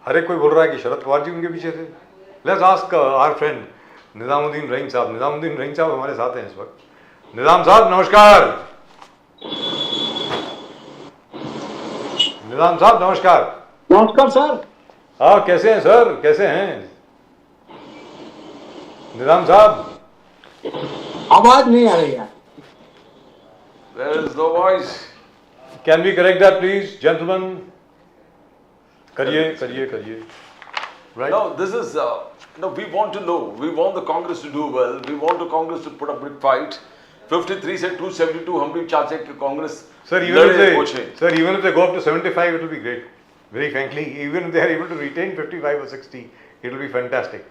हर एक कोई बोल रहा है कि शरद पवार जी उनके पीछे थे। Let's ask our friend Nizamuddin Rahim Sahab. Nizamuddin Rahim साहब हमारे साथ हैं इस वक्त। निजाम साहब नमस्कार। निजाम साहब नमस्कार। नमस्कार सर। हाँ कैसे हैं सर, कैसे हैं निजाम साहब? आवाज नहीं आ रही है। There is no voice. Can we correct that please gentleman? करिए करिए करिए। Right. No, this is, no, we want to know. We want the Congress to do well. We want the Congress to put up a big fight. 53 से 272 हम भी चाहते हैं कि Congress Sir, even if they go up to 75, it will be great. Very frankly, even if they are able to retain 55 or 60, it will be fantastic.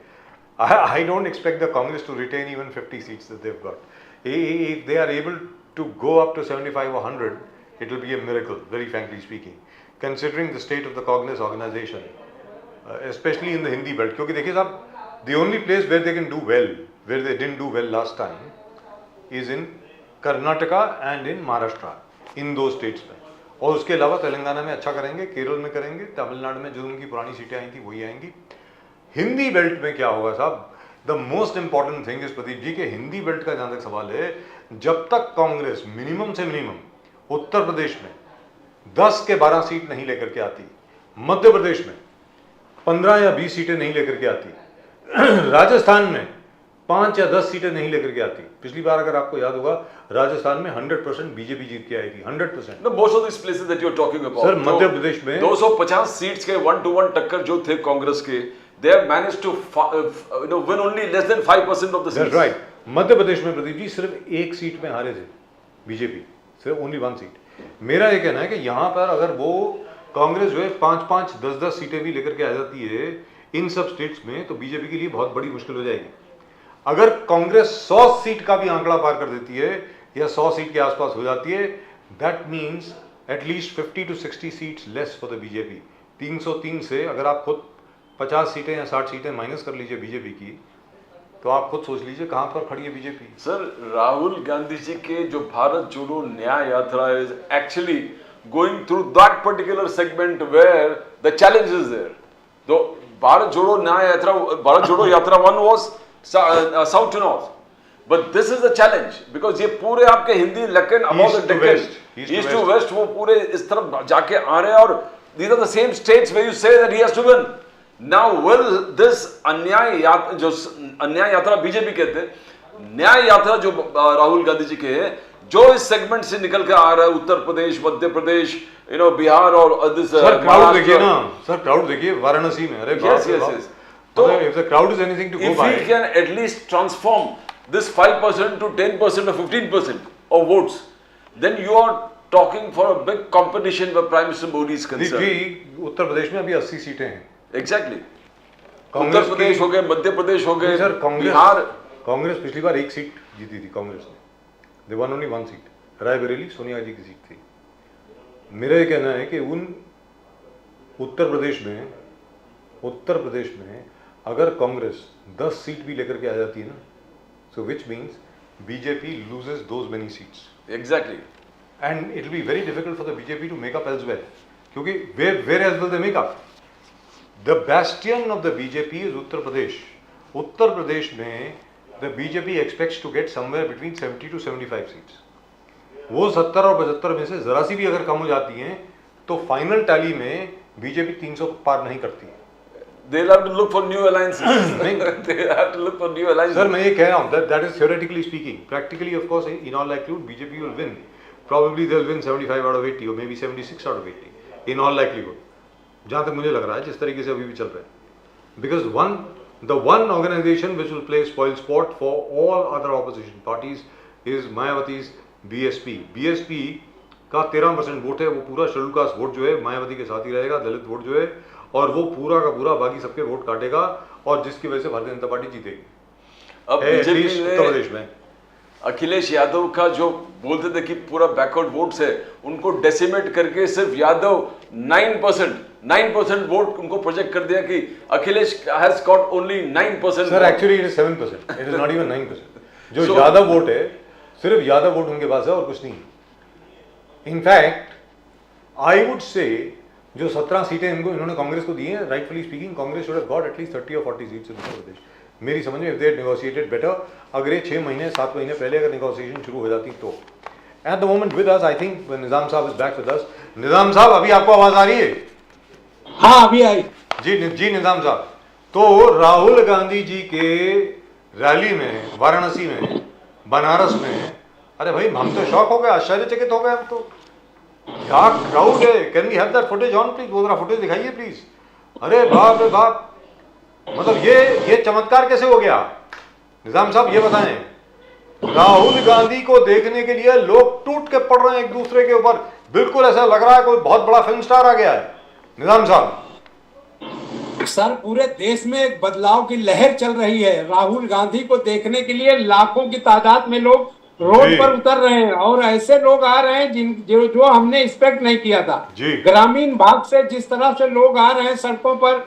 I don't expect the Congress to retain even 50 seats that they've got. If they are able to go up to 75 or 100, it will be a miracle, very frankly speaking. Considering the state of the Congress organization, especially in the Hindi belt. क्योंकि देखिए साहब, the only place where they can do well, where they didn't do well last time, is in Karnataka and in Maharashtra, in those states में. और उसके अलावा तेलंगाना में अच्छा करेंगे, केरल में करेंगे, तमिलनाडु में जो उनकी पुरानी सीटें आई थी वही आएंगी. हिंदी बेल्ट में क्या होगा साहब? The most important thing is Pradeep ji के हिंदी बेल्ट का जहां तक सवाल है, जब तक कांग्रेस मिनिमम से मिनिमम उत्तर प्रदेश में 10 के 12 सीट नहीं लेकर के आती, मध्य प्रदेश में 15 या 20 सीटें नहीं लेकर के आती, राजस्थान में 5 या 10 सीटें नहीं लेकर के आती. पिछली बार अगर आपको याद होगा, राजस्थान में 100% बीजेपी जीत के आई थी. 100%. No, most of these places that you're talking about. Sir Madhya Pradesh में 250 सीट्स के 1-to-1 टक्कर जो थे कांग्रेस के, they have managed to win only less than 5% of the seats. That's right. मध्य प्रदेश में प्रदीप जी सिर्फ एक सीट में हारे थे बीजेपी, सिर्फ ओनली 1 सीट. मेरा ये कहना है कि यहाँ पर अगर वो कांग्रेस जो है 5-5, 10-10 सीटें भी लेकर के आ जाती है इन सब स्टेट्स में, तो बीजेपी के लिए बहुत बड़ी मुश्किल हो जाएगी. अगर कांग्रेस 100 सीट का भी आंकड़ा पार कर देती है या 100 सीट के आसपास हो जाती है, that means at least 50 to 60 seats less for the BJP. 303 से अगर आप खुद 50 सीटें या 60 सीटें माइनस कर लीजिए बीजेपी की, तो आप खुद सोच लीजिए कहां पर खड़ी है बीजेपी. सर राहुल गांधी जी के जो Bharat Jodo Nyay Yatra is actually going through that particular segment where the challenge is there. तो Bharat Jodo Nyay Yatra, Bharat Jodo Yatra 1 was south to north, but this is the challenge because ये पूरे आपके हिंदी लेकिन about the decade east to west वो पूरे इस तरफ जाके आ रहे हैं, और these are the same states where you say that he has to win. Now will this अन्याय यात्रा बीजेपी कहते हैं, न्याय यात्रा जो राहुल गांधी जी के हैं, जो इस सेगमेंट से निकल के आ रहा है, उत्तर प्रदेश, मध्य प्रदेश, बिहार और दिस सर क्राउड देखिए ना, सर क्राउड देखिए वाराणसी में. अरे yes. तो if the crowd is anything to go if by, he can at least transform this 5% to 10% or 15% of votes, then you are talking for a big competition where Prime Minister Modi is concerned. जी उत्तर प्रदेश में अभी 80 सीटें हैं. Exactly. Uttar Pradesh हो गए, मध्य प्रदेश हो गए, sir Bihar. Congress पिछली बार एक सीट जीती थी कांग्रेस ने. They won only 1 seat, Raebareli Sonia ji की सीट थी. मेरा ये कहना है कि उन उत्तर प्रदेश में अगर कांग्रेस 10 सीट भी लेकर के आ जाती है ना, so which means BJP loses those many seats. Exactly. And it will be very difficult for the BJP to make up elsewhere. क्योंकि where else will they make up? The bastion of the BJP is Uttar Pradesh. Uttar Pradesh में the BJP expects to get somewhere between 70 to 75 seats. वो 70 और 75 में से जरा सी भी अगर कम हो जाती हैं, तो फाइनल टैली में बीजेपी 300 पार नहीं करती. They'll have to look for new alliances. They'll have to look for new alliances. Sir मैं ये कह रहा हूँ that is theoretically speaking. Practically of course in all likelihood BJP will win. Probably they'll win 75 out of 80 or maybe 76 out of 80 in all likelihood. जहाँ तक मुझे लग रहा है, जिस तरीके से अभी भी चल रहा है. Because the one organization which will play spoil sport for all other opposition parties is Mayawati's BSP. BSP का 13% वोट है, वो पूरा शेड्यूल कास्ट वोट जो है मायावती के साथ ही रहेगा, दलित वोट जो है, और वो पूरा का पूरा बाकी सबके वोट काटेगा, और जिसकी वजह से भारतीय जनता पार्टी जीतेगी. अब बीजेपी उत्तर प्रदेश में अखिलेश यादव का जो बोलते थे कि पूरा बैकवर्ड वोट्स है, उनको डेसिमेट करके सिर्फ यादव 9% वोट उनको प्रोजेक्ट कर दिया कि Akhilesh has got only 9%. Sir actually it is 7%, it is not even 9%. जो यादव वोट है, सिर्फ यादव वोट उनके पास है और कुछ नहीं. इनफैक्ट आई वुड से जो 17 सीटें इन्होंने कांग्रेस को दी हैं, rightfully speaking Congress should have got at least 30 और 40 सीट्स इन उत्तर प्रदेश। मेरी समझ में, इफ दे नेगोशिएटेड बेटर, अगर ये 6 महीने 7 महीने पहले अगर नेगोशिएशन शुरू हो जाती तो। At the moment with us, I think Nizam Sahab is back with us. Nizam Sahab, अभी आपको आवाज आ रही है? हाँ अभी आई। जी निजाम साहब, तो राहुल गांधी जी के रैली में वाराणसी में, बनारस में, अरे भाई हम तो शॉक हो गए, आश्चर्यचकित हो गए हम तो। क्या क्राउड है, can we have that footage on please? वो जरा फुटेज दिखाइए प्लीज। अरे बाप रे बाप, मतलब ये चमत्कार कैसे हो गया? निजाम साहब ये बताएं। राहुल गांधी को देखने के लिए लोग टूट के पड़ रहे हैं एक दूसरे के ऊपर, बिल्कुल ऐसा लग रहा है कोई बहुत बड़ा फिल्म स्टार आ गया है। निजाम साहब, सर पूरे देश में एक बदलाव की लहर चल रही है। राहुल गांधी को देखने के लिए लाखों की तादाद में लोग रोड पर उतर रहे हैं, और ऐसे लोग आ रहे हैं जो हमने एक्सपेक्ट नहीं किया था। ग्रामीण भाग से जिस तरह से लोग आ रहे हैं सड़कों पर,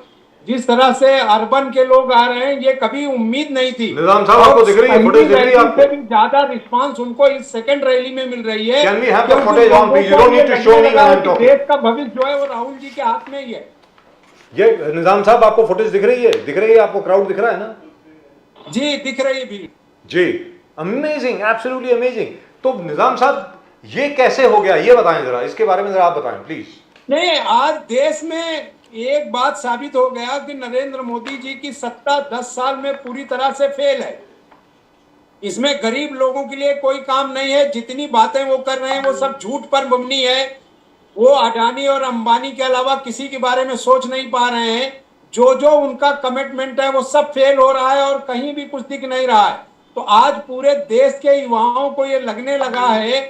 जिस तरह से अर्बन के लोग आ रहे हैं, ये कभी उम्मीद नहीं थी। निजाम साहब आपको दिख रही है फुटेज? दिख रही है आपको? भी ज्यादा रिस्पांस उनको इस सेकंड रैली में मिल रही है। Can we have the footage on please? You don't need to show me when I'm talking. देश का भविष्य जो है वो राहुल जी के हाथ में ही है। ये निजाम साहब आपको फुटेज दिख रही है? दिख रही है आपको? क्राउड दिख रहा है ना? जी दिख रही है भी। जी, अमेजिंग, एब्सोल्युटली अमेजिंग। तो निजाम साहब ये कैसे हो गया, ये बताएं जरा, इसके बारे में जरा आप बताएं प्लीज। नहीं, आज देश में एक बात साबित हो गया कि नरेंद्र मोदी जी की सत्ता 10 साल में पूरी तरह से फेल है। इसमें गरीब लोगों के लिए कोई काम नहीं है। जितनी बातें वो कर रहे हैं वो सब झूठ पर मबनी है। वो अडानी और अंबानी के अलावा किसी के बारे में सोच नहीं पा रहे हैं। जो उनका कमिटमेंट है वो सब फेल हो रहा है और कहीं भी कुछ दिख नहीं रहा है। तो आज पूरे देश के युवाओं को ये लगने लगा है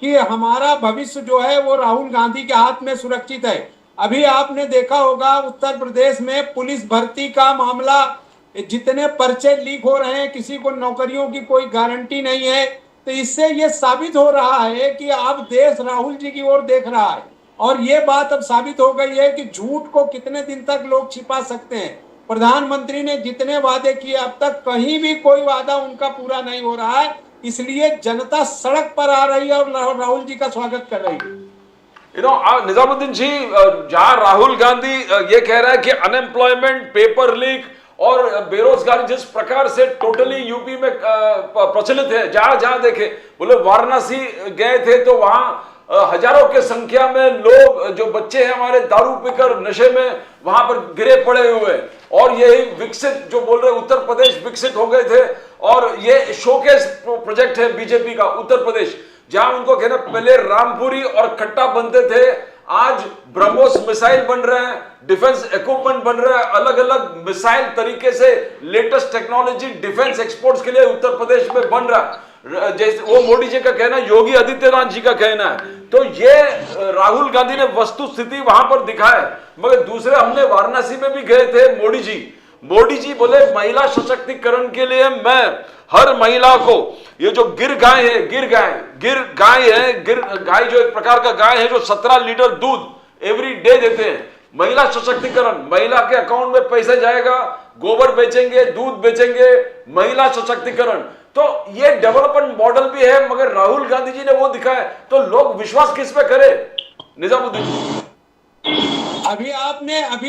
कि हमारा भविष्य जो है वो राहुल गांधी के हाथ में सुरक्षित है। अभी आपने देखा होगा उत्तर प्रदेश में पुलिस भर्ती का मामला, जितने पर्चे लीक हो रहे हैं, किसी को नौकरियों की कोई गारंटी नहीं है। तो इससे ये साबित हो रहा है कि अब देश राहुल जी की ओर देख रहा है। और ये बात अब साबित हो गई है कि झूठ को कितने दिन तक लोग छिपा सकते हैं। प्रधानमंत्री ने जितने वादे किए अब तक कहीं भी कोई वादा उनका पूरा नहीं हो रहा है। इसलिए जनता सड़क पर आ रही है और राहुल जी का स्वागत कर रही है। निजामुद्दीन जी, जहां राहुल गांधी ये कह रहा है कि अनएम्प्लॉयमेंट, पेपर लीक और बेरोजगारी जिस प्रकार से टोटली यूपी में प्रचलित है, जहां जहां देखे, बोले वाराणसी गए थे तो वहां हजारों के संख्या में लोग, जो बच्चे हैं हमारे, दारू पीकर नशे में वहां पर गिरे पड़े हुए, और यही विकसित जो बोल रहे उत्तर प्रदेश विकसित हो गए थे। और ये शोकेस प्रोजेक्ट है बीजेपी का उत्तर प्रदेश, जहां उनको कहना पहले रामपुरी और खट्टा बनते थे, आज ब्रह्मोस मिसाइल बन रहे हैं, डिफेंस इक्विपमेंट बन रहा है, अलग अलग मिसाइल तरीके से लेटेस्ट टेक्नोलॉजी डिफेंस एक्सपोर्ट्स के लिए उत्तर प्रदेश में बन रहा है। जैसे वो मोदी जी का कहना, योगी आदित्यनाथ जी का कहना है। तो ये राहुल गांधी ने वस्तु स्थिति वहां पर दिखाया। मगर दूसरे, हमने वाराणसी में भी गए थे, मोदी जी बोले महिला सशक्तिकरण के लिए मैं हर महिला को, ये जो गिर गाय है, गिर गाय जो एक प्रकार का गाय है जो 17 लीटर दूध एवरी डे देते हैं। महिला सशक्तिकरण, महिला के अकाउंट में पैसे जाएगा, गोबर बेचेंगे, दूध बेचेंगे, महिला सशक्तिकरण। तो ये डेवलपमेंट मॉडल भी है, मगर राहुल गांधी जी ने वो दिखाया। तो लोग विश्वास किस पे करे? निजामुद्दीन, अभी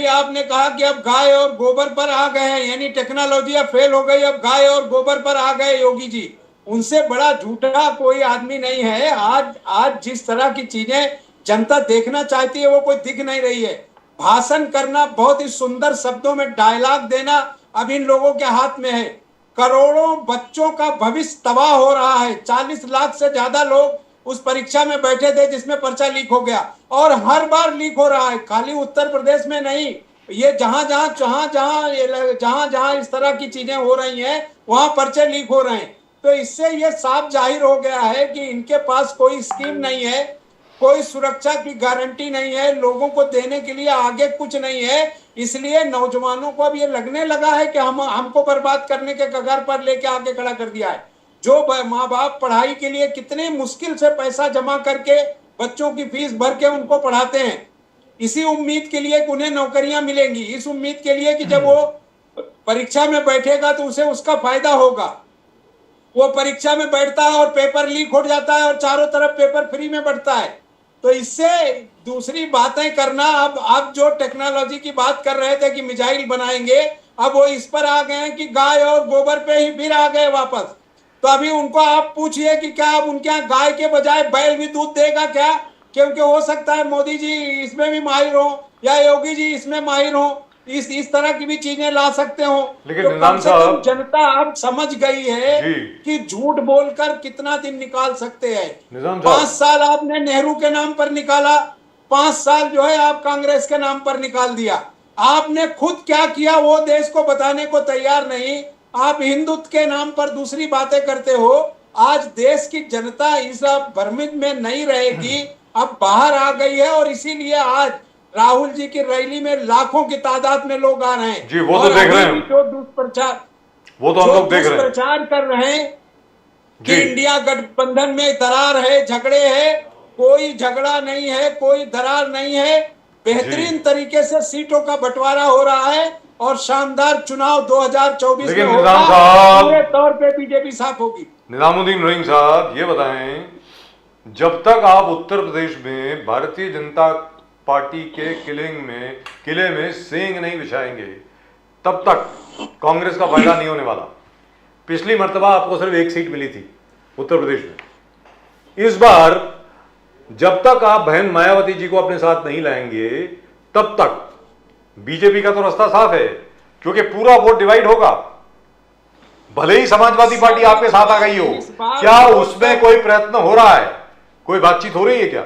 आपने कहा कि अब गाय और गोबर पर आ गए हैं, यानी टेक्नोलॉजी अब फेल हो गई, अब गाय और गोबर पर आ गए योगी जी। उनसे बड़ा झूठा कोई आदमी नहीं है। आज जिस तरह की चीजें जनता देखना चाहती है वो कोई दिख नहीं रही है। भाषण करना, बहुत ही सुंदर शब्दों में डायलॉग देना अब इन लोगों के हाथ में है। करोड़ों बच्चों का भविष्य तबाह हो रहा है। 40 लाख से ज्यादा लोग उस परीक्षा में बैठे थे जिसमें पर्चा लीक हो गया, और हर बार लीक हो रहा है। खाली उत्तर प्रदेश में नहीं, ये जहां जहां इस तरह की चीजें हो रही हैं वहां पर्चे लीक हो रहे हैं। तो इससे ये साफ जाहिर हो गया है कि इनके पास कोई स्कीम नहीं है, कोई सुरक्षा की गारंटी नहीं है, लोगों को देने के लिए आगे कुछ नहीं है। इसलिए नौजवानों को अब ये लगने लगा है कि हमको बर्बाद करने के कगार पर लेके आके खड़ा कर दिया है। जो माँ बाप पढ़ाई के लिए कितने मुश्किल से पैसा जमा करके बच्चों की फीस भर के उनको पढ़ाते हैं, इसी उम्मीद के लिए कि उन्हें नौकरियां मिलेंगी, इस उम्मीद के लिए कि जब वो परीक्षा में बैठेगा तो उसे उसका फायदा होगा। वो परीक्षा में बैठता है और पेपर लीक हो जाता है और चारों तरफ पेपर फ्री में बढ़ता है। तो इससे दूसरी बातें करना, अब जो टेक्नोलॉजी की बात कर रहे थे कि मिसाइल बनाएंगे, अब वो इस पर आ गए हैं कि गाय और गोबर पे ही फिर आ गए वापस। तो अभी उनको आप पूछिए कि क्या अब उनके यहाँ गाय के बजाय बैल भी दूध देगा क्या? क्योंकि हो सकता है मोदी जी इसमें भी माहिर हो या योगी जी इसमें माहिर हो, इस तरह की भी चीजें ला सकते हो। लेकिन तो निजाम कम से कम साहब, जनता अब समझ गई है जी। कि झूठ बोलकर कितना दिन निकाल सकते हैं। निजाम साहब, 5 साल आपने नेहरू के नाम पर निकाला, 5 साल जो है आप कांग्रेस के नाम पर निकाल दिया। आपने खुद क्या किया वो देश को बताने को तैयार नहीं। आप हिंदुत्व के नाम पर दूसरी बातें करते हो। आज देश की जनता इस भ्रमित में नहीं रहेगी, अब बाहर आ गई है, और इसीलिए आज राहुल जी की रैली में लाखों की तादाद में लोग आ रहे हैं। जी, वो तो और देख रहे अभी हैं। भी जो दुष्प्रचार वो तो हम लोग देख रहे हैं दुष्प्रचार कर रहे हैं कि जी। इंडिया गठबंधन में दरार है, झगड़े है, कोई झगड़ा नहीं है, कोई दरार नहीं है। बेहतरीन तरीके से सीटों का बंटवारा हो रहा है और शानदार चुनाव 2024 में लेकिन होगा। निजाम साहब, पूरे तौर पे बीजेपी साफ होगी। निजामुद्दीन रहीम साहब, ये बताएं, जब तक आप उत्तर प्रदेश में भारतीय जनता पार्टी के किले में सींग नहीं बिछाएंगे, तब तक कांग्रेस का फायदा नहीं होने वाला। पिछली मर्तबा आपको सिर्फ 1 सीट मिली थी उत्तर प्रदेश में। इस बार जब तक आप बहन मायावती जी को अपने साथ नहीं लाएंगे, तब तक बीजेपी का तो रास्ता साफ है, क्योंकि पूरा वोट डिवाइड होगा। भले ही समाजवादी पार्टी आपके साथ आ गई हो, क्या उसमें कोई प्रयत्न हो रहा है, कोई बातचीत हो रही है क्या?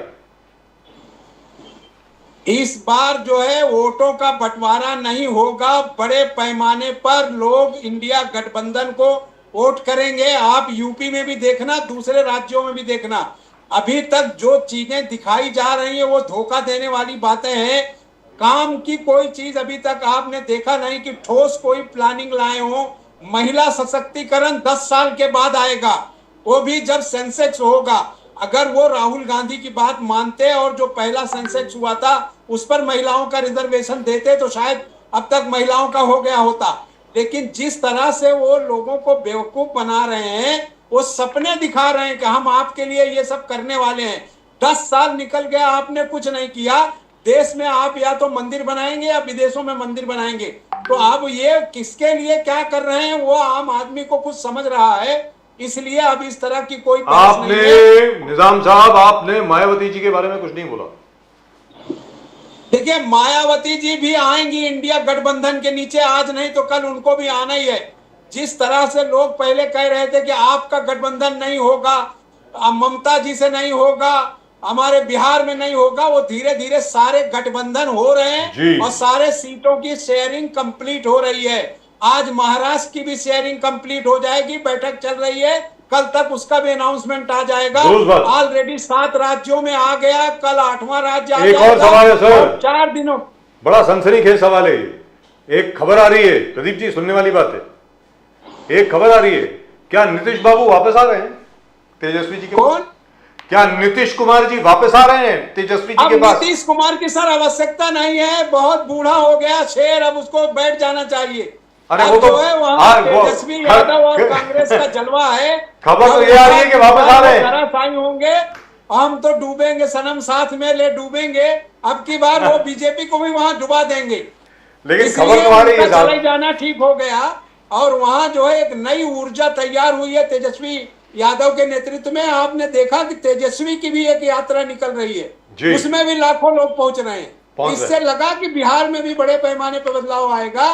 इस बार जो है वोटों का बंटवारा नहीं होगा। बड़े पैमाने पर लोग इंडिया गठबंधन को वोट करेंगे। आप यूपी में भी देखना, दूसरे राज्यों में भी देखना, अभी तक जो चीजें दिखाई जा रही है वो धोखा देने वाली बातें हैं। काम की कोई चीज अभी तक आपने देखा नहीं कि ठोस कोई प्लानिंग लाए हो। महिला सशक्तिकरण 10 साल के बाद आएगा, वो भी जब सेंसेक्स होगा। अगर वो राहुल गांधी की बात मानते और जो पहला सेंसेक्स हुआ था उस पर महिलाओं का रिजर्वेशन देते तो शायद अब तक महिलाओं का हो गया होता। लेकिन जिस तरह से वो लोगों को बेवकूफ बना रहे हैं, वो सपने दिखा रहे हैं कि हम आपके लिए ये सब करने वाले हैं। 10 साल निकल गया, आपने कुछ नहीं किया। देश में आप या तो मंदिर बनाएंगे या विदेशों में मंदिर बनाएंगे। तो आप ये किसके लिए क्या कर रहे हैं वो आम आदमी को कुछ समझ रहा है। इसलिए अब इस तरह की कोई बहस आपने नहीं है। निजाम साहब, आपने मायावती जी के बारे में कुछ नहीं बोला। देखिए, मायावती जी भी आएंगी इंडिया गठबंधन के नीचे, आज नहीं तो कल उनको भी आना ही है। जिस तरह से लोग पहले कह रहे थे कि आपका गठबंधन नहीं होगा, ममता जी से नहीं होगा, हमारे बिहार में नहीं होगा, वो धीरे धीरे सारे गठबंधन हो रहे हैं और सारे सीटों की शेयरिंग कंप्लीट हो रही है। आज महाराष्ट्र की भी शेयरिंग कंप्लीट हो जाएगी, बैठक चल रही है, कल तक उसका भी अनाउंसमेंट आ जाएगा। ऑलरेडी 7 राज्यों में आ गया, कल 8वां राज्य आ जाएगा। एक और सवाल है सर, 4 दिनों, बड़ा सनसनीखेज सवाल है। एक खबर आ रही है, प्रदीप जी सुनने वाली बात है, एक खबर आ रही है, क्या नीतीश बाबू वापस आ रहे हैं तेजस्वी जी के पास? कौन? क्या नीतीश कुमार जी वापस आ रहे हैं तेजस्वी जी के अब पास? नीतीश कुमार की सर आवश्यकता नहीं है, बहुत बूढ़ा हो गया शेर, अब उसको बैठ जाना चाहिए। अरे अब वो तो जो है वहाँ तेजस्वी यादव और कांग्रेस का जलवा है। खबर तो ये आ रही है कि वापस आ रहे हैं। धराशायी होंगे, हम तो डूबेंगे सनम, साथ में ले डूबेंगे। अब की बार वो बीजेपी को भी वहां डुबा देंगे। लेकिन खबर तो आ रही है चले जाना ठीक हो गया और वहां जो है एक नई ऊर्जा तैयार हुई है तेजस्वी यादव के नेतृत्व में। आपने देखा कि तेजस्वी की भी एक यात्रा निकल रही है, उसमें भी लाखों लोग पहुंच रहे हैं। इससे लगा कि बिहार में भी बड़े पैमाने पर बदलाव आएगा।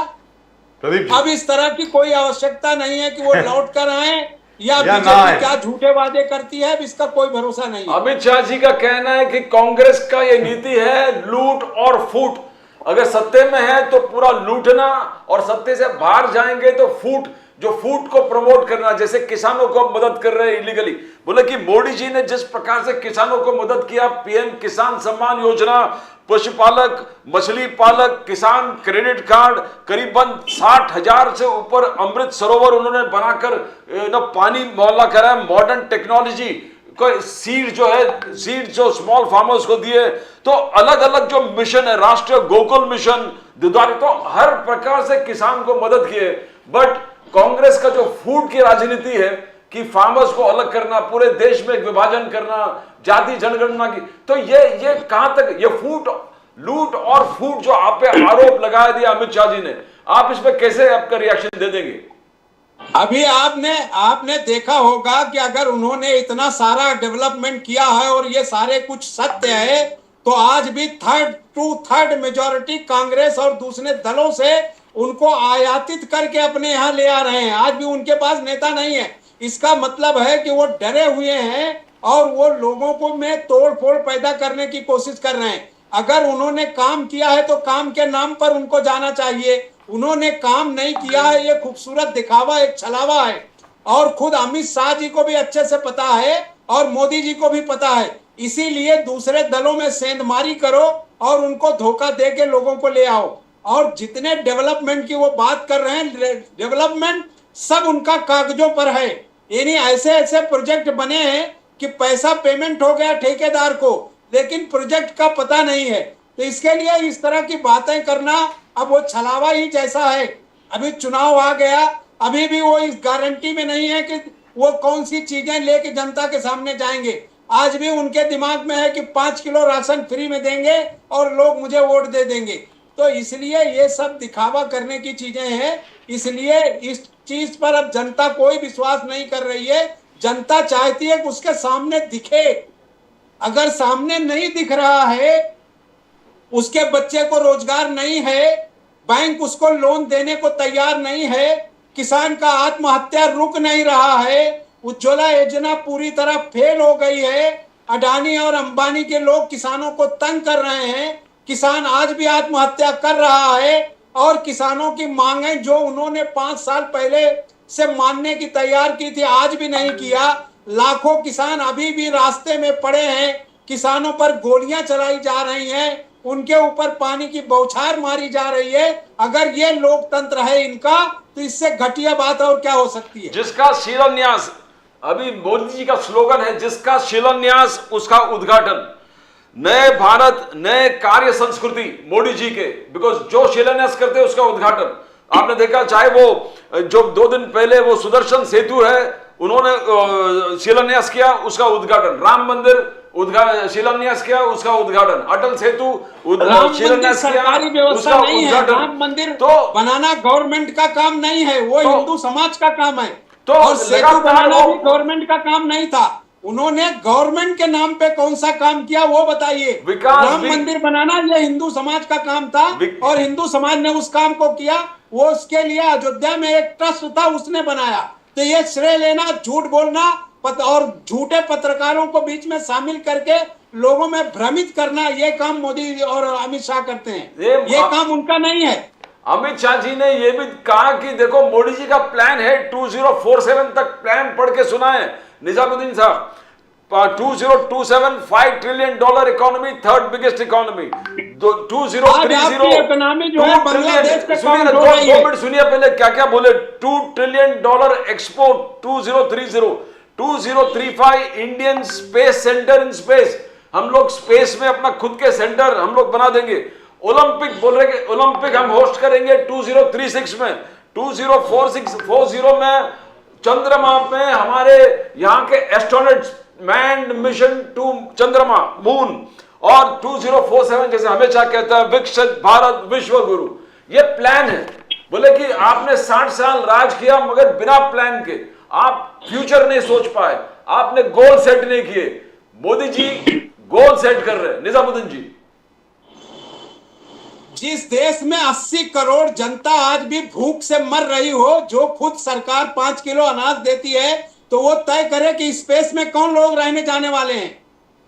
अब इस तरह की कोई आवश्यकता नहीं है कि वो लौट कर आए या बीजेपी क्या झूठे वादे करती है, इसका कोई भरोसा नहीं है। अमित शाह जी का कहना है कि कांग्रेस का ये नीति है लूट और फूट। अगर सत्ते में है तो पूरा लूटना और सत्ते से बाहर जाएंगे तो फूट, जो फूट को प्रमोट करना, जैसे किसानों को मदद कर रहे हैं इलीगली। बोले कि मोदी जी ने जिस प्रकार से किसानों को मदद किया, पीएम किसान सम्मान योजना, पशुपालक, मछली पालक, किसान क्रेडिट कार्ड, करीबन 60,000 से ऊपर अमृत सरोवर उन्होंने बनाकर पानी मोहल्ला करा है, मॉडर्न टेक्नोलॉजी को सीड जो है, सीड जो स्मॉल फार्मर्स को दिए। तो अलग अलग जो मिशन है, राष्ट्रीय गोकुल मिशन द्वारा, तो हर प्रकार से किसान को मदद किए। बट कांग्रेस का जो फूट की राजनीति है कि फार्मर्स को अलग करना, पूरे देश में एक विभाजन करना, जाति जनगणना की, तो ये कहां तक, ये लूट और फूट जो आप पे आरोप लगा दिया अमित शाह जी ने, आप इस पर कैसे आपका रिएक्शन दे देंगे? अभी आपने देखा होगा कि अगर उन्होंने इतना सारा डेवलपमेंट किया है और ये सारे कुछ सत्य है, तो आज भी थर्ड मेजॉरिटी कांग्रेस और दूसरे दलों से उनको आयातित करके अपने यहाँ ले आ रहे हैं। आज भी उनके पास नेता नहीं है। इसका मतलब है कि वो डरे हुए हैं और वो लोगों को में तोड़ फोड़ पैदा करने की कोशिश कर रहे हैं। अगर उन्होंने काम किया है तो काम के नाम पर उनको जाना चाहिए। उन्होंने काम नहीं किया है, ये खूबसूरत दिखावा, एक छलावा है। और खुद अमित शाह जी को भी अच्छे से पता है और मोदी जी को भी पता है। इसीलिए दूसरे दलों में सेंधमारी करो और उनको धोखा दे के लोगों को ले आओ। और जितने डेवलपमेंट की वो बात कर रहे हैं, डेवलपमेंट सब उनका कागजों पर है। यानी ऐसे ऐसे प्रोजेक्ट बने हैं कि पैसा पेमेंट हो गया ठेकेदार को, लेकिन प्रोजेक्ट का पता नहीं है। तो इसके लिए इस तरह की बातें करना अब वो छलावा ही जैसा है। अभी चुनाव आ गया, अभी भी वो इस गारंटी में नहीं है कि वो कौन सी चीजें लेके जनता के सामने जाएंगे। आज भी उनके दिमाग में है कि 5 किलो राशन फ्री में देंगे और लोग मुझे वोट दे देंगे। तो इसलिए ये सब दिखावा करने की चीजें हैं। इसलिए इस चीज पर अब जनता कोई विश्वास नहीं कर रही है। जनता चाहती है कि उसके सामने दिखे। अगर सामने नहीं दिख रहा है, उसके बच्चे को रोजगार नहीं है, बैंक उसको लोन देने को तैयार नहीं है, किसान का आत्महत्या रुक नहीं रहा है, उज्ज्वला योजना पूरी तरह फेल हो गई है, अडानी और अंबानी के लोग किसानों को तंग कर रहे हैं, किसान आज भी आत्महत्या कर रहा है और किसानों की मांगें जो उन्होंने 5 साल पहले से मानने की तैयार की थी आज भी नहीं किया। लाखों किसान अभी भी रास्ते में पड़े हैं, किसानों पर गोलियां चलाई जा रही हैं, उनके ऊपर पानी की बौछार मारी जा रही है। अगर ये लोकतंत्र है इनका, तो इससे घटिया बात और क्या हो सकती है। जिसका शिलान्यास, अभी मोदी जी का स्लोगन है, जिसका शिलान्यास उसका उद्घाटन। नए भारत, नए कार्य संस्कृति मोदी जी के, बिकॉज जो शिलान्यास करते हैं उसका उद्घाटन। आपने देखा, चाहे वो जो 2 दिन पहले वो सुदर्शन सेतु है उन्होंने शिलान्यास किया, उसका उद्घाटन। राम मंदिर शिलान्यास किया, उसका उद्घाटन। अटल सेतु शिलान्यास किया, उसका उद्घाटन। राम मंदिर तो बनाना गवर्नमेंट का काम नहीं है, वो हिंदू समाज का काम है। तो और सेतु बनाना भी गवर्नमेंट का काम नहीं था। उन्होंने गवर्नमेंट के नाम पे कौन सा काम किया वो बताइए। राम मंदिर बनाना ये हिंदू समाज का काम था और हिंदू समाज ने उस काम को किया। वो उसके लिए अयोध्या में एक ट्रस्ट था, उसने बनाया। तो ये श्रेय लेना, झूठ बोलना और झूठे पत्रकारों को बीच में शामिल करके लोगों में भ्रमित करना, ये काम मोदी और अमित शाह करते हैं। ये काम उनका नहीं है। अमित शाह जी ने यह भी कहा कि देखो मोदी जी का प्लान है 2047 तक, प्लान पढ़ के सुना है निजामुद्दीन साहब। 2027 $5 trillion economy, 3rd biggest economy. 2030 economy जो है बांग्लादेश से सुनिए ना, 2 मिनट सुनिए पहले क्या क्या बोले। $2 trillion export 2030। 2035 Indian space centre in space, हम लोग स्पेस में अपना खुद के सेंटर हम लोग बना देंगे। ओलंपिक बोल रहे कि ओलंपिक हम होस्ट करेंगे 2036 में। 2040 में चंद्रमा में हमारे यहाँ के एस्ट्रोनॉट्स, मैन्ड मिशन टू चंद्रमा, मून। और 2047 जैसे हमेशा कहता है विकसित भारत विश्व गुरु। ये प्लान है। बोले कि आपने 60 साल राज किया मगर बिना प्लान के, आप फ्यूचर नहीं सोच पाए, आपने गोल सेट नहीं किए। मोदी जी गोल सेट कर रहे हैं। निजामुद्दीन जी, जिस देश में 80 करोड़ जनता आज भी भूख से मर रही हो, जो खुद सरकार 5 किलो अनाज देती है, तो वो तय करे कि स्पेस में कौन लोग रहने जाने वाले हैं।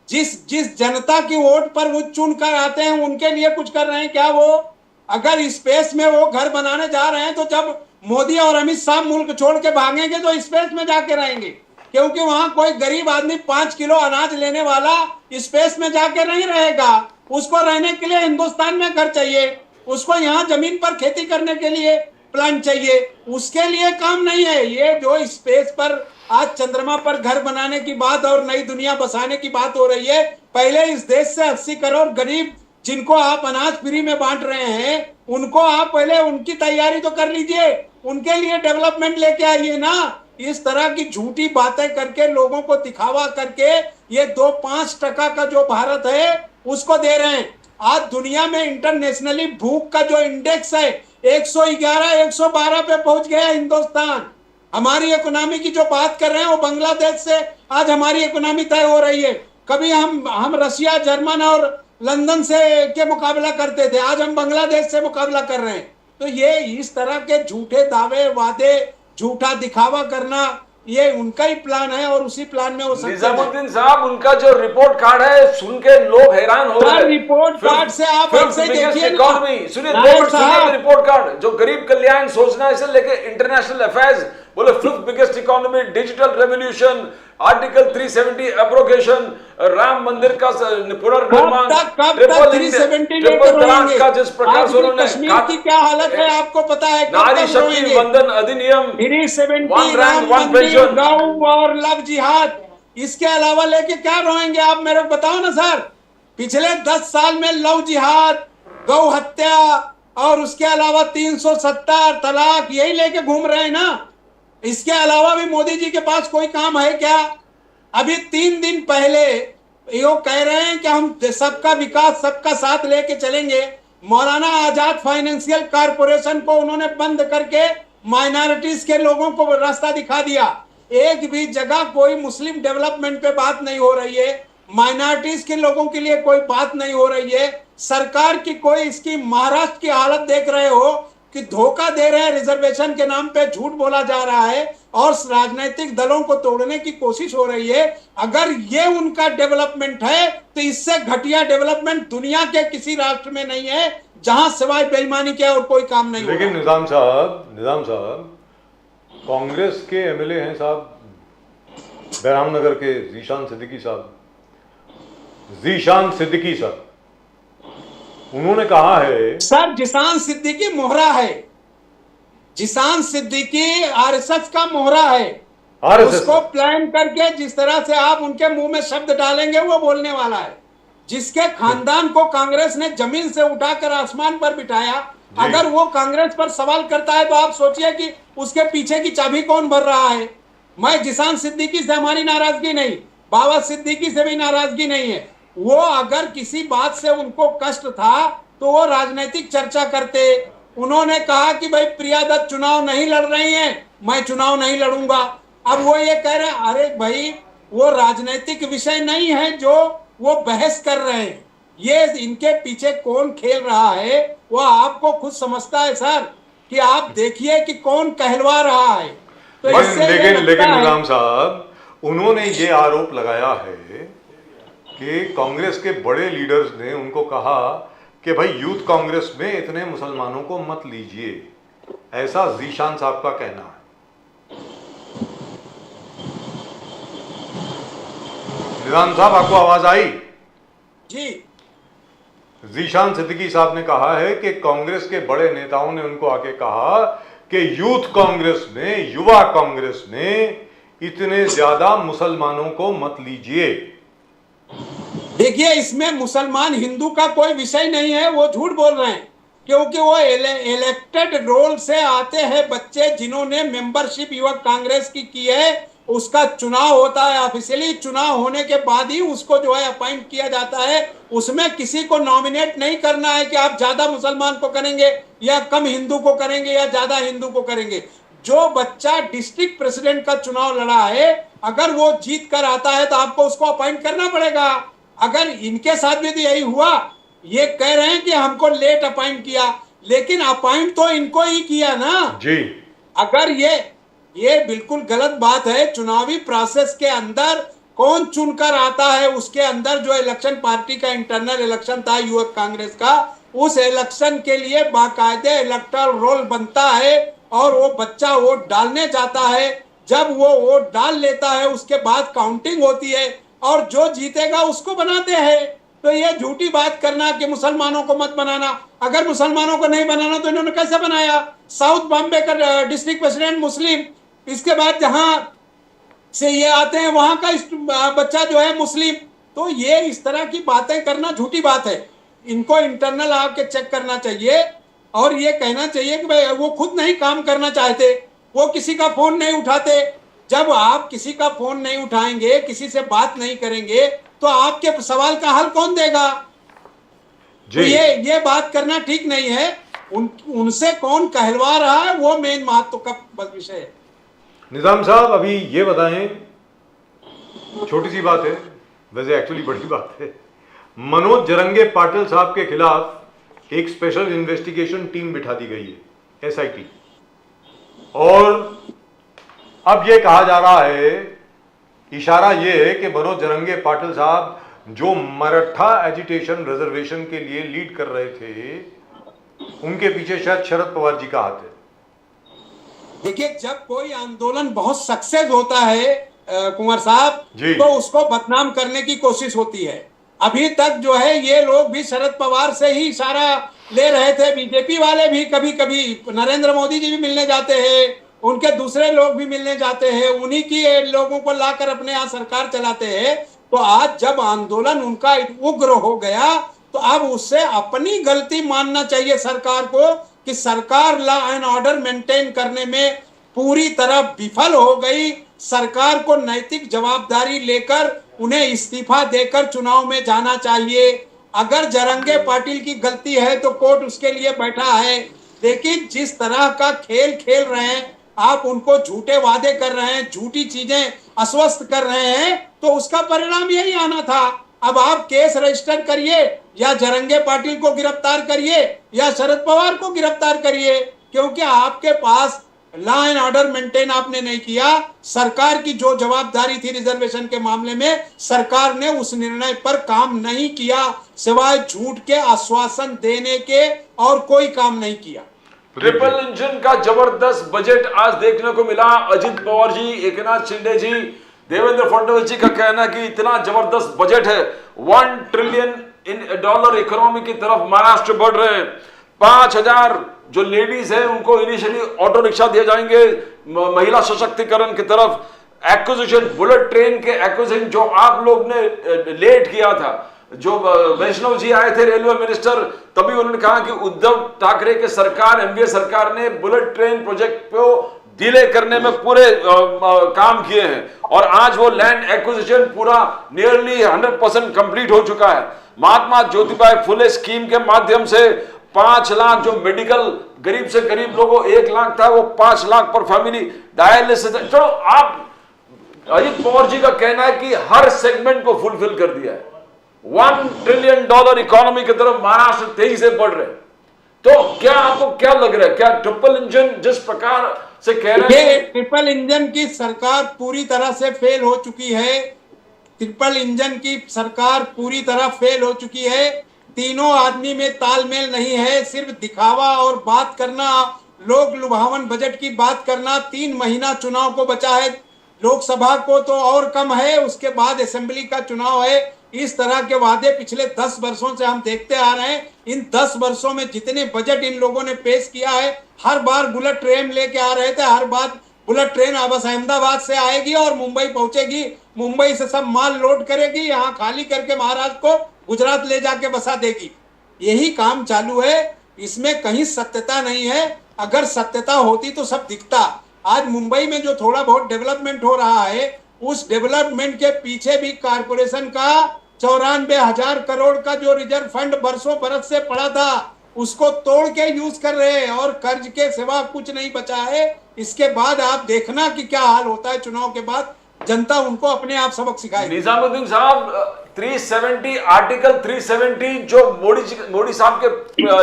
जिस जनता की वोट पर वो चुन कर आते हैं, उनके लिए कुछ कर रहे हैं क्या वो? अगर स्पेस में वो घर बनाने जा रहे हैं, तो जब मोदी और अमित शाह मुल्क छोड़ के भागेंगे तो स्पेस में जाके रहेंगे, क्योंकि वहां कोई गरीब आदमी 5 किलो अनाज लेने वाला स्पेस में जाके नहीं रहेगा। उसको रहने के लिए हिंदुस्तान में घर चाहिए, उसको यहाँ जमीन पर खेती करने के लिए प्लान चाहिए, उसके लिए काम नहीं है। ये जो स्पेस पर आज चंद्रमा पर घर बनाने की बात और नई दुनिया बसाने की बात हो रही है, पहले इस देश से 80 करोड़ गरीब जिनको आप अनाज फ्री में बांट रहे हैं, उनको आप पहले उनकी तैयारी तो कर लीजिए, उनके लिए डेवलपमेंट लेके आइए ना। इस तरह की झूठी बातें करके लोगों को दिखावा करके ये 2-5% का जो भारत है उसको दे रहे हैं। आज दुनिया में इंटरनेशनली भूख का जो इंडेक्स है 111 112 पे पहुंच गया हिंदुस्तान। हमारी इकोनॉमी की जो बात कर रहे हैं वो बांग्लादेश से आज हमारी इकोनॉमी तय हो रही है। कभी हम रशिया, जर्मन और लंदन से के मुकाबला करते थे, आज हम बांग्लादेश से मुकाबला कर रहे हैं। तो ये इस तरह के झूठे दावे, वादे, झूठा दिखावा करना, ये उनका ही प्लान है और उसी प्लान में वो सक्सेस है। निजामुद्दीन साहब, उनका जो रिपोर्ट कार्ड है सुन के लोग हैरान हो रहे हैं। रिपोर्ट कार्ड से आप हमसे देखिए इकोनॉमी सुनिए, 2 मिनट सुनिए रिपोर्ट कार्ड। जो गरीब कल्याण योजना से लेके इंटरनेशनल अफेयर्स बोले 5th biggest economy, digital revolution, article 370 abrogation, Ram मंदिर का पुनर्निर्माण, ट्रिपल तलाक का जिस प्रकार से उन्होंने कश्मीर की क्या हालत है आपको पता है। नारी शक्ति वंदन अधिनियम, 370 राम मंदिर, गौ और लव जिहाद, इसके अलावा लेके क्या रोएंगे आप मेरे को बताओ ना सर। पिछले 10 साल में लव जिहाद, गौ हत्या और उसके अलावा 370 तलाक यही लेके घूम रहे हैं ना। इसके अलावा भी मोदी जी के पास कोई काम है क्या? अभी 3 दिन पहले यो कह रहे हैं कि हम सबका विकास, सबका साथ लेके चलेंगे। मौलाना आजाद फाइनेंशियल कॉरपोरेशन को उन्होंने बंद करके माइनॉरिटीज के लोगों को रास्ता दिखा दिया। एक भी जगह कोई मुस्लिम डेवलपमेंट पे बात नहीं हो रही है, माइनॉरिटीज के लोगों के लिए कोई बात नहीं हो रही है। सरकार की कोई स्कीम, महाराष्ट्र की हालत देख रहे हो कि धोखा दे रहे हैं, रिजर्वेशन के नाम पे झूठ बोला जा रहा है और राजनीतिक दलों को तोड़ने की कोशिश हो रही है। अगर ये उनका डेवलपमेंट है तो इससे घटिया डेवलपमेंट दुनिया के किसी राष्ट्र में नहीं है जहां सिवाय बेईमानी के और कोई काम नहीं। लेकिन निजाम साहब कांग्रेस के एमएलए हैं साहब, बैराम नगर के जीशान सिद्दीकी साहब, उन्होंने कहा है सर, जिशान सिद्दीकी मोहरा है, जिशान सिद्दीकी आरएसएस का मोहरा है। उसको प्लान करके जिस तरह से आप उनके मुंह में शब्द डालेंगे वो बोलने वाला है। जिसके खानदान को कांग्रेस ने जमीन से उठाकर आसमान पर बिठाया, अगर वो कांग्रेस पर सवाल करता है तो आप सोचिए कि उसके पीछे की चाबी कौन भर रहा है। मैं जिशान सिद्दीकी से हमारी नाराजगी नहीं, बाबा सिद्दीकी से भी नाराजगी नहीं है। वो अगर किसी बात से उनको कष्ट था तो वो राजनीतिक चर्चा करते। उन्होंने कहा कि भाई प्रिया दत्त चुनाव नहीं लड़ रही हैं, मैं चुनाव नहीं लड़ूंगा। अब वो ये कह रहे हैं, अरे भाई वो राजनीतिक विषय नहीं है जो वो बहस कर रहे हैं। ये इनके पीछे कौन खेल रहा है वो आपको खुद समझता है सर, कि आप देखिए कि कौन कहलवा रहा है। तो लेकिन निजाम साहब, उन्होंने ये आरोप लगाया है कि कांग्रेस के बड़े लीडर्स ने उनको कहा कि भाई यूथ कांग्रेस में इतने मुसलमानों को मत लीजिए, ऐसा जीशान साहब का कहना है। निजाम साहब, आपको आवाज आई? जी, जीशान सिद्दीकी साहब ने कहा है कि कांग्रेस के बड़े नेताओं ने उनको आके कहा कि यूथ कांग्रेस में, युवा कांग्रेस में इतने ज्यादा मुसलमानों को मत लीजिए। देखिए, इसमें मुसलमान हिंदू का कोई विषय नहीं है, वो झूठ बोल रहे हैं। क्योंकि वो इलेक्टेड रोल से आते हैं बच्चे जिन्होंने मेंबरशिप युवक कांग्रेस की है, उसका चुनाव होता है ऑफिशियली। चुनाव होने के बाद ही उसको जो है अपॉइंट किया जाता है। उसमें किसी को नॉमिनेट नहीं करना है कि आप ज्यादा मुसलमान को करेंगे या कम हिंदू को करेंगे या ज्यादा हिंदू को करेंगे। जो बच्चा डिस्ट्रिक्ट प्रेसिडेंट का चुनाव लड़ा है, अगर वो जीत कर आता है तो आपको उसको अपॉइंट करना पड़ेगा। अगर इनके साथ भी तो यही हुआ, ये कह रहे हैं कि हमको लेट अपॉइंट किया, लेकिन अपॉइंट तो इनको ही किया ना जी। अगर ये बिल्कुल गलत बात है। चुनावी प्रोसेस के अंदर कौन चुनकर आता है, उसके अंदर जो इलेक्शन पार्टी का इंटरनल इलेक्शन था युवक कांग्रेस का, उस इलेक्शन के लिए बाकायदे इलेक्टोरल रोल बनता है और वो बच्चा वोट डालने जाता है। जब वो वोट डाल लेता है उसके बाद काउंटिंग होती है और जो जीतेगा उसको बनाते हैं। तो ये झूठी बात करना कि मुसलमानों को मत बनाना, अगर मुसलमानों को नहीं बनाना तो इन्होंने कैसे बनाया? साउथ बॉम्बे का डिस्ट्रिक्ट प्रेसिडेंट मुस्लिम, इसके बाद जहां से ये आते हैं वहां का बच्चा जो है मुस्लिम। तो ये इस तरह की बातें करना झूठी बात है। इनको इंटरनल आके चेक करना चाहिए और ये कहना चाहिए कि भाई वो खुद नहीं काम करना चाहते, वो किसी का फोन नहीं उठाते, जब आप किसी का फोन नहीं उठाएंगे, किसी से बात नहीं करेंगे, तो आपके सवाल का हल कौन देगा? तो जी ये बात करना ठीक नहीं है। उनसे कौन कहलवा रहा है, वो मेन महत्व का विषय है। निजाम साहब, अभी ये बताएं, छोटी सी बात है, वैसे एक्चुअली बड़ी बात है। मनोज जरंगे पाटिल साहब के खिलाफ एक स्पेशल इन्वेस्टिगेशन टीम बिठा दी गई है, SIT, और अब ये कहा जा रहा है, इशारा ये है कि मनोज जरंगे पाटिल साहब जो मराठा एजिटेशन रिजर्वेशन के लिए लीड कर रहे थे, उनके पीछे शायद शरद पवार जी का हाथ है। देखिए, जब कोई आंदोलन बहुत सक्सेस होता है कुंवर साहब, जी। तो उसको बदनाम करने की कोशिश होती है। अभी तक जो है ये लोग भी शरद पवार से ही इशारा ले रहे थे। बीजेपी वाले भी कभी कभी नरेंद्र मोदी जी भी मिलने जाते हैं, उनके दूसरे लोग भी मिलने जाते हैं, उन्हीं की लोगों को लाकर अपने यहाँ सरकार चलाते हैं। तो आज जब आंदोलन उनका उग्र हो गया, तो अब उससे अपनी गलती मानना चाहिए सरकार को कि सरकार लॉ एंड ऑर्डर मेंटेन करने में पूरी तरह विफल हो गई। सरकार को नैतिक जवाबदारी लेकर उन्हें इस्तीफा देकर चुनाव में जाना चाहिए। अगर जरंगे पाटिल की गलती है तो कोर्ट उसके लिए बैठा है, लेकिन जिस तरह का खेल खेल रहे हैं आप, उनको झूठे वादे कर रहे हैं, झूठी चीजें आश्वस्त कर रहे हैं, तो उसका परिणाम यही आना था। अब आप केस रजिस्टर करिए, या जरंगे पाटिल को गिरफ्तार करिए या शरद पवार को गिरफ्तार करिए, क्योंकि आपके पास लॉ एंड ऑर्डर मेंटेन आपने नहीं किया। सरकार की जो जवाबदारी थी रिजर्वेशन के मामले में, सरकार ने उस निर्णय पर काम नहीं किया, सिवाय झूठ के आश्वासन देने के और कोई काम नहीं किया। ट्रिपल इंजन का जबरदस्त बजट आज देखने को मिला। अजित पवार जी, एकनाथ शिंदे जी, देवेंद्र फडणवीस जी का कहना कि इतना जबरदस्त बजट है, $1 ट्रिलियन इकोनॉमी की तरफ महाराष्ट्र बढ़ रहे हैं। 5,000 जो लेडीज हैं उनको इनिशियली ऑटो रिक्शा दिए जाएंगे, महिला सशक्तिकरण की तरफ। एक्विजिशन, बुलेट ट्रेन के एक्विजिशन जो आप लोग ने लेट किया था, जो वैष्णव जी आए थे रेलवे मिनिस्टर, तभी उन्होंने कहा कि उद्धव ठाकरे के सरकार, एनडीए सरकार ने बुलेट ट्रेन प्रोजेक्ट को डिले करने में पूरे काम किए हैं, और आज वो लैंड एक्विजिशन पूरा नियरली 100% कंप्लीट हो चुका है। महात्मा ज्योतिबा फुले स्कीम के माध्यम से 5 लाख जो मेडिकल गरीब से गरीब लोगों 1 लाख था, वो 5 लाख पर फैमिली डायलिसिस। चलो, आप अजित पवार जी का कहना है कि हर सेगमेंट को फुलफिल कर दिया है। $1 ट्रिलियन इकोनॉमी की तरफ महाराष्ट्र तेजी से बढ़ रहे हैं। तो क्या आपको क्या लग रहा है, क्या ट्रिपल इंजन जिस प्रकार से कह रहे हैं, ट्रिपल इंजन की सरकार पूरी तरह से फेल हो चुकी है? ट्रिपल इंजन की सरकार पूरी तरह फेल हो चुकी है। तीनों आदमी में तालमेल नहीं है, सिर्फ दिखावा और बात करना, लोक लुभावन बजट की बात करना। 3 महीना चुनाव को बचा है, लोकसभा को तो और कम है, उसके बाद असेंबली का चुनाव है। इस तरह के वादे पिछले 10 वर्षों से हम देखते आ रहे हैं। इन 10 वर्षों में जितने बजट इन लोगों ने पेश किया है, हर बार बुलेट ट्रेन लेके आ रहे थे, हर बार बुलेट ट्रेन अब अहमदाबाद से आएगी और मुंबई पहुंचेगी, मुंबई से सब माल लोड करेगी, यहाँ खाली करके महाराष्ट्र को गुजरात ले जाके बसा देगी। यही काम चालू है, इसमें कहीं सत्यता नहीं है। अगर सत्यता होती तो सब दिखता। आज मुंबई में जो थोड़ा बहुत डेवलपमेंट हो रहा है, उस डेवलपमेंट के पीछे भी कारपोरेशन का 94,000 करोड़ का जो रिजर्व फंड बरसों बरस से पड़ा था, उसको तोड़ के यूज कर रहे हैं, और कर्ज के सिवा कुछ नहीं बचा है। इसके बाद आप देखना कि क्या हाल होता है चुनाव के बाद, जनता उनको अपने आप सबक सिखाएगी। निजामुद्दीन साहब, 370 आर्टिकल 370 जो मोदी साहब के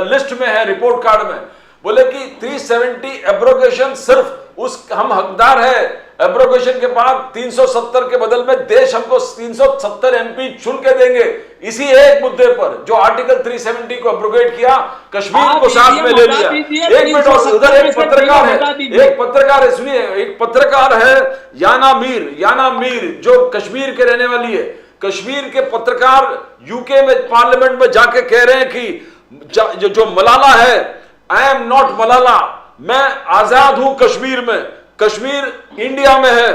लिस्ट में है, रिपोर्ट कार्ड में, बोले कि 370 एब्रोगेशन सिर्फ उस हम हकदार है। एब्रोगेशन के बाद 370 के बदल में देश हमको 370 MP चुन के देंगे। इसी एक मुद्दे पर जो आर्टिकल 370 को एब्रोगेट किया, कश्मीर को साथ में ले लिया। एक मिनट, और उधर एक पत्रकार है, सुनिए, एक पत्रकार है याना मीर जो कश्मीर के रहने वाली है। कश्मीर के पत्रकार यूके में पार्लियामेंट में जाके कह रहे हैं कि जो मलाला है, आई एम नॉट मलाला, मैं आजाद हूं कश्मीर में, कश्मीर इंडिया में है,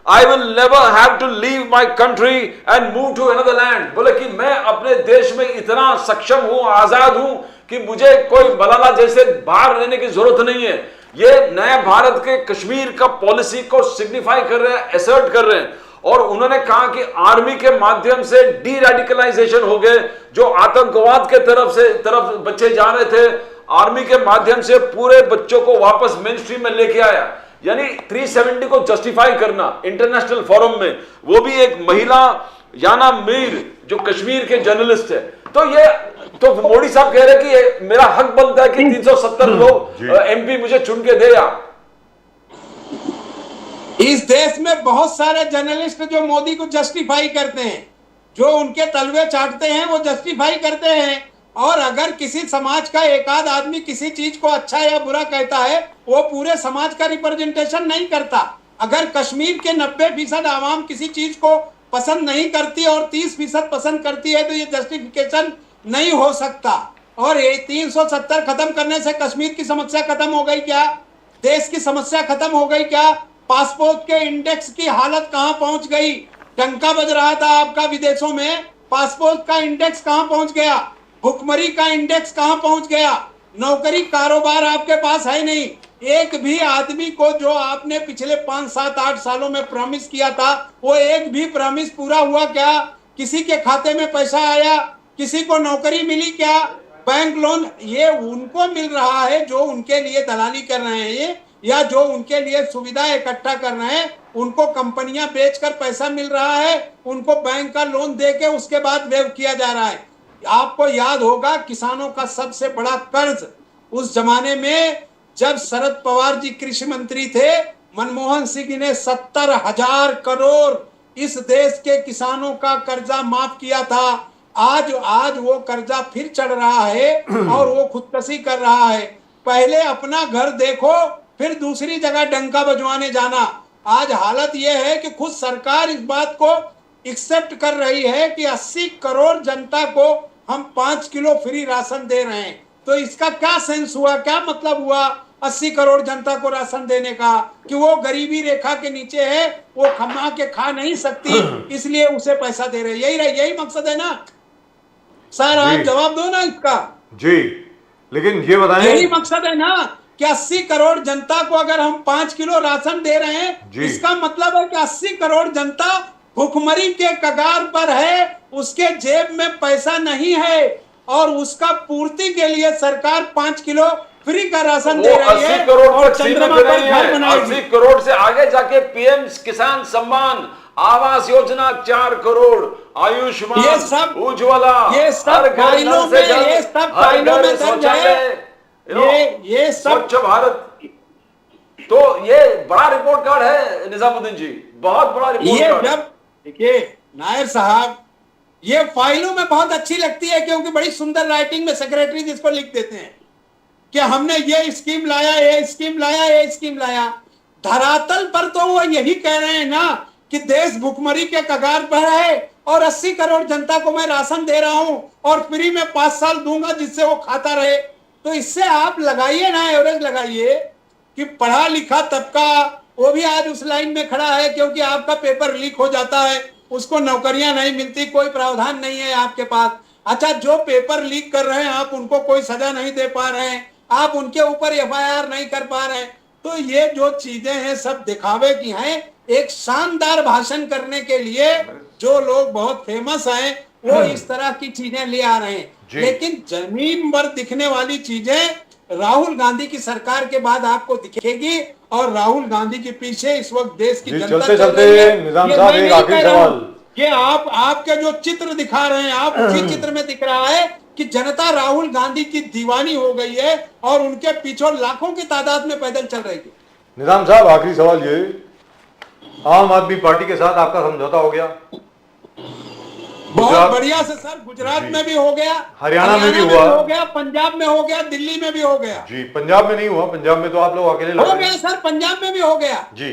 I will never have to leave my country and move to another land. बोले कि मैं अपने देश में इतना सक्षम हूं, आजाद हूं कि मुझे कोई मलाला जैसे बाहर रहने की जरूरत नहीं है। ये नए भारत के कश्मीर का पॉलिसी को सिग्निफाई कर रहे हैं, एसर्ट कर रहे हैं। और उन्होंने कहा कि आर्मी के माध्यम से डी रेडिकलाइजेशन हो गए, जो आतंकवाद के तरफ बच्चे जा रहे थे, आर्मी के माध्यम से पूरे बच्चों को वापस मेन स्ट्रीम में लेके आया। यानी 370 को जस्टिफाई करना इंटरनेशनल फोरम में, वो भी एक महिला याना मीर जो कश्मीर के जर्नलिस्ट है। तो मोदी साहब कह रहे हैं कि मेरा हक बनता है कि 370 लोग एमपी मुझे चुन के दे। इस देश में बहुत सारे जर्नलिस्ट जो मोदी को जस्टिफाई करते हैं, जो उनके तलवे चाटते हैं, वो जस्टिफाई करते हैं। और अगर किसी समाज का एक आध आदमी किसी चीज को अच्छा या बुरा कहता है, वो पूरे समाज का रिप्रेजेंटेशन नहीं करता। अगर कश्मीर के 90% आवाम किसी चीज को पसंद नहीं करती और 30% पसंद करती है, तो ये जस्टिफिकेशन नहीं हो सकता। और ये 370 खत्म करने से कश्मीर की समस्या खत्म हो गई क्या? देश की समस्या खत्म हो गई क्या? पासपोर्ट के इंडेक्स की हालत कहां पहुंच गई? डंका बज रहा था आपका विदेशों में, पासपोर्ट का इंडेक्स कहां पहुंच गया? भुखमरी का इंडेक्स कहां पहुंच गया? नौकरी कारोबार आपके पास है नहीं। एक भी आदमी को जो आपने पिछले 5, 7, 8 सालों में प्रॉमिस किया था, वो एक भी प्रॉमिस पूरा हुआ क्या? किसी के खाते में पैसा आया? किसी को नौकरी मिली क्या? बैंक लोन ये उनको मिल रहा है जो उनके लिए दलाली कर रहे हैं, या जो उनके लिए सुविधा इकट्ठा कर रहे हैं। उनको कंपनियां बेचकर पैसा मिल रहा है, उनको बैंक का लोन देके उसके बाद वेव किया जा रहा है। आपको याद होगा किसानों का सबसे बड़ा कर्ज उस जमाने में जब शरद पवार जी कृषि मंत्री थे, मनमोहन सिंह ने 70,000 करोड़ इस देश के किसानों का कर्जा माफ किया था। आज वो कर्जा फिर चढ़ रहा है और वो खुदकशी कर रहा है। पहले अपना घर देखो, फिर दूसरी जगह डंका बजवाने जाना। आज हालत यह है कि खुद सरकार इस बात को एक्सेप्ट कर रही है कि 80 करोड़ जनता को हम 5 किलो फ्री राशन दे रहे हैं। तो इसका क्या सेंस हुआ, क्या मतलब हुआ 80 करोड़ जनता को राशन देने का? कि वो गरीबी रेखा के नीचे है, वो कमा के खा नहीं सकती, इसलिए उसे पैसा दे रहे। यही मकसद है ना सर? आप जवाब दो ना इसका। जी, लेकिन ये बताएं, यही मकसद है ना कि 80 करोड़ जनता को अगर हम 5 किलो राशन दे रहे हैं, इसका मतलब है कि 80 करोड़ जनता भुखमरी के कगार पर है, उसके जेब में पैसा नहीं है, और उसका पूर्ति के लिए सरकार 5 किलो फ्री का राशन दे रही है। 80 करोड़ और चंद्रमा पर घर बनाएगी। 80 करोड़ से आगे जाके पीएम किसान सम्मान, आवास योजना 4 करोड़, आयुष्मान, ये सब उज्ज्वला, ये सब फाइलों में दर्ज है। ये सब स्वच्छ भारत। तो ये बड़ा रिपोर्ट कार्ड है निजामुद्दीन जी, बहुत बड़ा रिपोर्ट कार्ड। जब देखिए नायर साहब, ये फाइलों में बहुत अच्छी लगती है क्योंकि बड़ी सुंदर राइटिंग में सेक्रेटरी जिसको लिख देते हैं कि हमने ये स्कीम लाया, ये स्कीम लाया, ये स्कीम लाया। धरातल पर तो वो यही कह रहे हैं ना कि देश भुखमरी के कगार पर है और 80 करोड़ जनता को मैं राशन दे रहा हूं और फ्री में 5 साल दूंगा जिससे वो खाता रहे। तो इससे आप लगाइए ना, एवरेज लगाइए कि पढ़ा लिखा तबका वो भी आज उस लाइन में खड़ा है क्योंकि आपका पेपर लीक हो जाता है, उसको नौकरियां नहीं मिलती, कोई प्रावधान नहीं है आपके पास। अच्छा, जो पेपर लीक कर रहे हैं आप उनको कोई सजा नहीं दे पा रहे हैं, आप उनके ऊपर एफआईआर नहीं कर पा रहे हैं। तो ये जो चीजें हैं सब दिखावे की हैं। एक शानदार भाषण करने के लिए जो लोग बहुत फेमस हैं वो इस तरह की चीजें ले आ रहे हैं, लेकिन जमीन पर दिखने वाली चीजें राहुल गांधी की सरकार के बाद आपको दिखेगी। और राहुल गांधी के पीछे इस वक्त देश की जनता चलते चलते निजाम साहब एक आखिरी सवाल, कि आपके जो चित्र दिखा रहे हैं, आप उसी चित्र में दिख रहा है कि जनता राहुल गांधी की दीवानी हो गई है और उनके पीछे लाखों की तादाद में पैदल चल रही है। निजाम साहब आखिरी सवाल ये, आम आदमी पार्टी के साथ आपका समझौता हो गया? बहुत बढ़िया से सर, गुजरात में भी हो गया, हरियाणा में भी हुआ, हो गया, पंजाब में हो गया, दिल्ली में भी हो गया। जी, पंजाब में नहीं हुआ, पंजाब में तो आप लोग अकेले लड़ हो रहे गया हैं। सर, पंजाब में भी हो गया जी,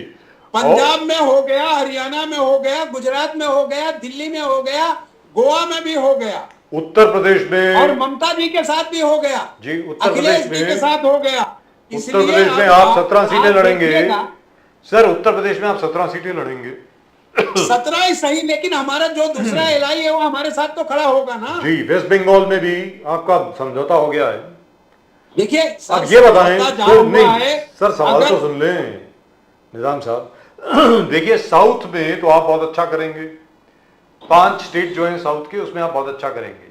पंजाब में हो गया, हरियाणा में हो गया, गुजरात में हो गया, दिल्ली में हो गया, गोवा में भी हो गया, उत्तर प्रदेश में, और ममता जी के साथ भी हो गया जी, उत्तर अखिलेश प्रदेश जी के में, साथ हो गया। उत्तर प्रदेश में आप 17 सीटें लड़ेंगे देखिएगा। सर, उत्तर प्रदेश में आप 17 सीटें लड़ेंगे। 17 ही सही, लेकिन हमारा जो दूसरा एलआई है वो हमारे साथ तो खड़ा होगा ना। जी, वेस्ट बंगाल में भी आपका समझौता हो गया है। देखिए सर, अब ये बताएं समझौता जहां तो हुआ नहीं है, सर, सवाल अगर तो सुन लें निजाम साहब। देखिए साउथ में तो आप बहुत अच्छा करेंगे, 5 स्टेट जो हैं साउथ के उसमें आप बहुत अच्छा करेंगे,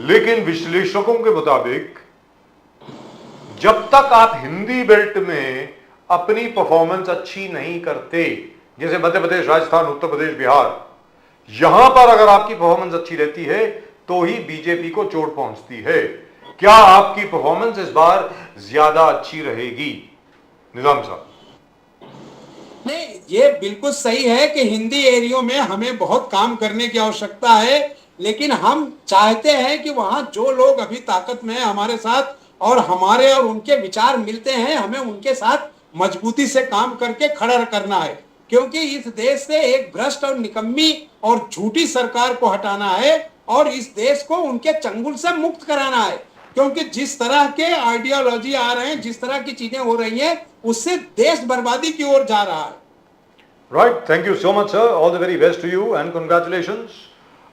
लेकिन विश्लेषकों के मुताबिक जब तक आप हिंदी बेल्ट में अपनी परफॉर्मेंस अच्छी नहीं करते, जैसे मध्य प्रदेश, राजस्थान, उत्तर प्रदेश, बिहार, यहां पर अगर आपकी परफॉर्मेंस अच्छी रहती है तो ही बीजेपी को चोट पहुंचती है। क्या आपकी परफॉर्मेंस इस बार ज्यादा अच्छी रहेगी निजाम साहब? नहीं, ये बिल्कुल सही है कि हिंदी एरियो में हमें बहुत काम करने की आवश्यकता है, लेकिन हम चाहते हैं कि वहां जो लोग अभी ताकत में हैं हमारे साथ, और हमारे और उनके विचार मिलते हैं, हमें उनके साथ मजबूती से काम करके खड़ा करना है, क्योंकि इस देश से एक भ्रष्ट और निकम्मी और झूठी सरकार को हटाना है और इस देश को उनके चंगुल से मुक्त कराना है। क्योंकि जिस तरह के आइडियोलॉजी आ रहे हैं, जिस तरह की चीजें हो रही हैं, उससे देश बर्बादी की ओर जा रहा है। Right, thank you so much sir, all the very best to you and congratulations.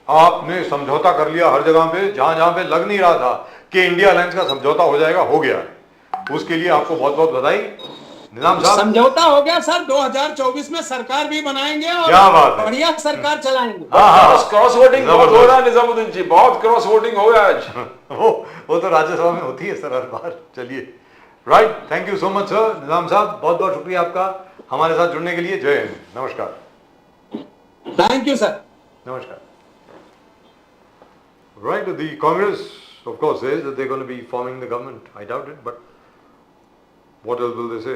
आपने समझौता कर लिया हर जगह पे, जहां जहां पे लग नहीं रहा था कि इंडिया अलायंस का समझौता हो जाएगा, हो गया है। उसके लिए आपको बहुत बहुत बधाई निजाम साहब। समझौता हो गया सर, 2024 में सरकार भी बनाएंगे और क्या बात है। बढ़िया सरकार चलाएंगे। क्रॉस वोटिंग बहुत हो रहा है निजामुद्दीन जी, बहुत क्रॉस वोटिंग हो गया आज। वो तो राज्यसभा में होती है सर हर बार। चलिए, right, thank you so much sir Nizam Sahab, बहुत बहुत शुक्रिया आपका हमारे साथ जुड़ने के लिए। जय हिंद, नमस्कार। Thank you sir. Namaskar. Right, the Congress, of course, says that they're going to be forming the government. I doubt it, but what else will they say?